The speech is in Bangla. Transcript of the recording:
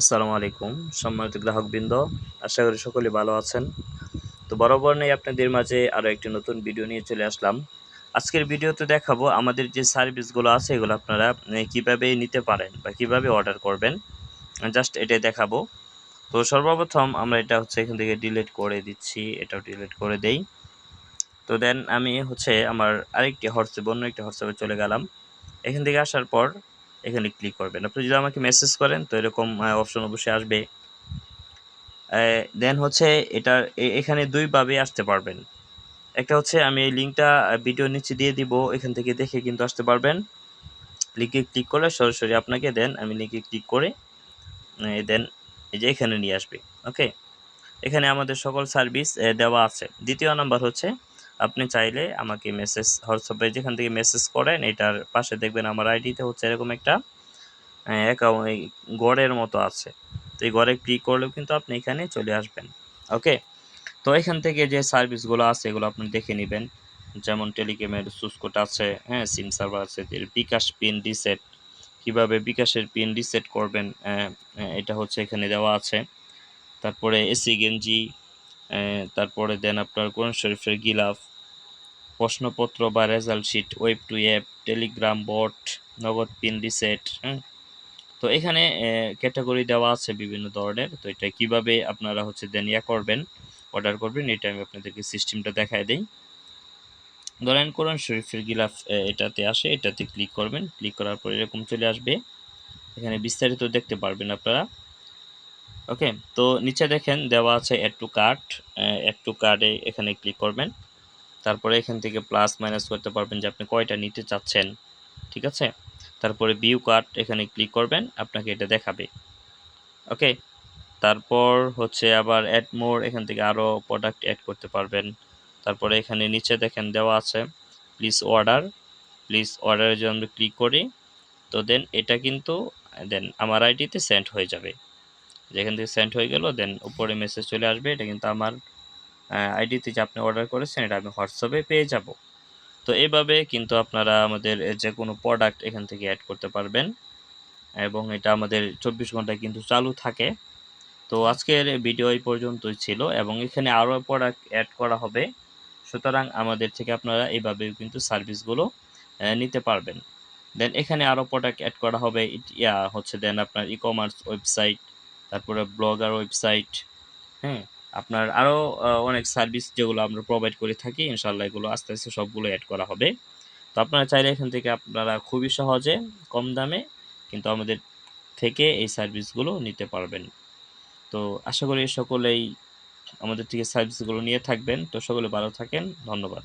আসসালামু আলাইকুম সম্মানিত গ্রাহকবৃন্দ, আশা করি সকলে ভালো আছেন। তো বরাবর নেই আপনাদের মাঝে আরও একটি নতুন ভিডিও নিয়ে চলে আসলাম। আজকের ভিডিওতে দেখাবো আমাদের যে সার্ভিসগুলো আছে এগুলো আপনারা কিভাবে নিতে পারেন বা কিভাবে অর্ডার করবেন, জাস্ট এটাই দেখাবো। তো সর্বপ্রথম আমরা এটা হচ্ছে এখান থেকে ডিলিট করে দিচ্ছি, এটাও ডিলিট করে দেই। তো দেন আমি হচ্ছে আমার আরেকটি হোয়াটসঅ্যাপ, অন্য একটি হোয়াটসঅ্যাপে চলে গেলাম। এখান থেকে আসার পর এখানে ক্লিক করবেন। আপনি যদি আমাকে মেসেজ করেন তো এরকম অপশন অবশ্যই আসবে। দেন হচ্ছে এটা এখানে দুইভাবে আসতে পারবেন। একটা হচ্ছে আমি এই লিঙ্কটা ভিডিওর নিচে দিয়ে দিব, এখান থেকে দেখে কিন্তু আসতে পারবেন। লিঙ্কে ক্লিক করলে সরাসরি আপনাকে দেন আমি লিঙ্কে ক্লিক করে দেন এই যে এখানে নিয়ে আসবে। ওকে, এখানে আমাদের সকল সার্ভিস দেওয়া আছে। দ্বিতীয় নাম্বার হচ্ছে আপনি চাইলে আমাকে মেসেজ হোয়াটসঅ্যাপে যেখান থেকে মেসেজ করেন এটার পাশে দেখবেন আমার আইডিতে হচ্ছে এরকম একটা অ্যাকাউন্ট গড়ের মতো আছে। তো এই গড়ে ক্লিক করলেও কিন্তু আপনি এখানে চলে আসবেন। ওকে, তো এখান থেকে যে সার্ভিসগুলো আছে এগুলো আপনি দেখে নেবেন। যেমন টেলিকমের সুইচ কোড আছে, হ্যাঁ, সিম সার্ভার আছে, বিকাশ পিন রিসেট, কীভাবে বিকাশের পিন রিসেট করবেন এটা হচ্ছে এখানে দেওয়া আছে। তারপরে এসি গেঞ্জি, তারপরে দেন আপনার কোরআন শরীফের গিলাফ, প্রশ্নপত্র বা result sheet, web to app, Telegram bot, Nagad pin reset. তো এখানে ক্যাটাগরি দেওয়া আছে বিভিন্ন ধরনের। তো এটা কিভাবে আপনারা হচ্ছে দেন করবেন, অর্ডার করবেন, এটা আমি আপনাদেরকে সিস্টেমটা দেখায় দেই। ধরেন কোরআন শরীফের গিলাফ এটাতে আসে, এটাতে ক্লিক করবেন। ক্লিক করার পর এরকম চলে আসবে, এখানে বিস্তারিত দেখতে পারবেন আপনারা। ওকে, তো নিচে দেখেন দেওয়া আছে add to cart. Add to কার্টে এখানে ক্লিক করবেন। তারপরে এখান থেকে প্লাস মাইনাস করতে পারবেন যে আপনি কয়টা নিতে চাচ্ছেন, ঠিক আছে। তারপরে ভিউ কার্ট এখানে ক্লিক করবেন, আপনাকে এটা দেখাবে। ওকে, তারপর হচ্ছে আবার অ্যাড মোর, এখান থেকে আরও প্রোডাক্ট অ্যাড করতে পারবেন। তারপরে এখানে নিচে দেখেন দেওয়া আছে প্লিজ অর্ডার। প্লিজ অর্ডারে যদি আমরা ক্লিক করি তো দেন এটা কিন্তু দেন আমার আইডিতে সেন্ড হয়ে যাবে। যেখান থেকে সেন্ড হয়ে গেল দেন উপরে মেসেজ চলে আসবে, এটা কিন্তু আমার আইডিতে যে আপনি অর্ডার করেছেন এটা আমি হোয়াটসঅ্যাপে পেয়ে যাব। তো এইভাবে কিন্তু আপনারা আমাদের যে কোনো প্রোডাক্ট এখান থেকে অ্যাড করতে পারবেন এবং এটা আমাদের 24 ঘন্টায় কিন্তু চালু থাকে। তো আজকের ভিডিও এই পর্যন্তই ছিল এবং এখানে আরও প্রোডাক্ট অ্যাড করা হবে। সুতরাং আমাদের থেকে আপনারা এইভাবেও কিন্তু সার্ভিসগুলো নিতে পারবেন। দেন এখানে আরও প্রোডাক্ট অ্যাড করা হবে, হচ্ছে দেন আপনার ই-কমার্স ওয়েবসাইট, তারপরে ব্লগার ওয়েবসাইট, হ্যাঁ, আপনার আরও অনেক সার্ভিস যেগুলো আমরা প্রোভাইড করে থাকি, ইনশাআল্লাহ এগুলো আস্তে আস্তে সবগুলো অ্যাড করা হবে। তো আপনারা চাইলে এখান থেকে আপনারা খুবই সহজে কম দামে কিন্তু আমাদের থেকে এই সার্ভিসগুলো নিতে পারবেন। তো আশা করি সকলেই আমাদের থেকে সার্ভিসগুলো নিয়ে থাকবেন। তো সকলে ভালো থাকেন। ধন্যবাদ।